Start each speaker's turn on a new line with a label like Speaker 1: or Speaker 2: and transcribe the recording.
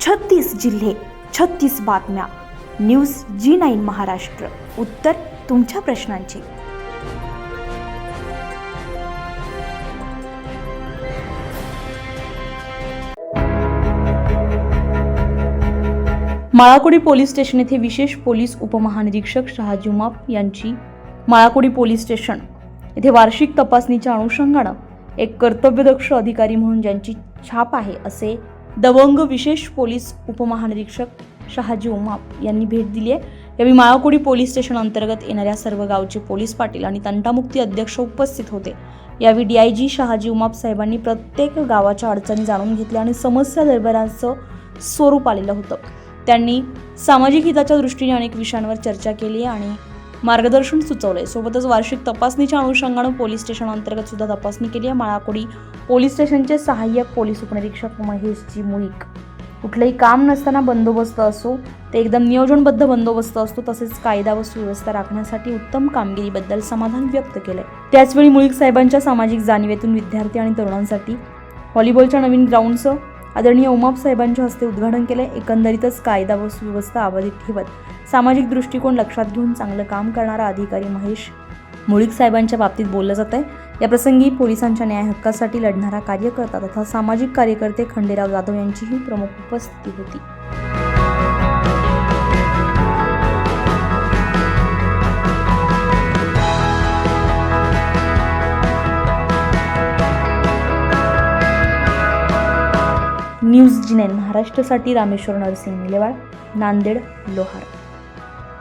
Speaker 1: 36 जिल्हे, 36 बातम्या. News G9 Maharashtra. उत्तर तुमच्या प्रश्नांची. माळाकोडी पोलीस स्टेशन येथे विशेष पोलीस उपमहानिरीक्षक शहाजी उमाप यांची माळाकोडी पोलीस स्टेशन येथे वार्षिक तपासणीच्या अनुषंगाने एक कर्तव्यदक्ष अधिकारी म्हणून ज्यांची छाप आहे असे दबंग विशेष पोलीस उपमहानिरीक्षक शहाजी उमाप यांनी भेट दिली आहे. यावेळी माळाकोडी पोलीस स्टेशन अंतर्गत येणाऱ्या सर्व गावचे पोलीस पाटील आणि तंटामुक्ती अध्यक्ष उपस्थित होते. यावेळी DIG शहाजी उमाप साहेबांनी प्रत्येक गावाच्या अडचणी जाणून घेतल्या आणि समस्या दरबाराचं स्वरूप आलेलं होतं. त्यांनी सामाजिक हिताच्या दृष्टीने अनेक विषयांवर चर्चा केली आणि मार्गदर्शन सुचवले. सोबतच वार्षिक तपासणीच्या अनुषंगाने पोलीस स्टेशन अंतर्गत सुद्धा तपासणी केली आहे. माळाकोडी पोलीस स्टेशनचे सहाय्यक पोलीस उपनिरीक्षक महेशजी मुळीक कुठलंही काम नसताना बंदोबस्त असो ते एकदम नियोजनबद्ध बंदोबस्त असतो, तसेच कायदा व सुव्यवस्था राखण्यासाठी उत्तम कामगिरीबद्दल समाधान व्यक्त केले. त्याचवेळी मुळीक साहेबांच्या सामाजिक जाणीवेतून विद्यार्थी आणि तरुणांसाठी व्हॉलीबॉलच्या नवीन ग्राउंडचं आदरणीय उमाप साहेबांच्या हस्ते उद्घाटन केले. एकंदरीतच कायदा व सुव्यवस्था अबाधित ठेवत सामाजिक दृष्टिकोन लक्षात घेऊन चांगलं काम करणारा अधिकारी महेश मुळीक साहेबांच्या बाबतीत बोललं जात आहे. या प्रसंगी पोलिसांच्या न्याय हक्कासाठी लढणारा कार्यकर्ता तथा सामाजिक कार्यकर्ते खंडेराव जाधव यांचीही प्रमुख उपस्थिती होती. न्यूज G9 महाराष्ट्रासाठी रामेश्वर नरसिंह मिलेवाड, नांदेड, लोहार.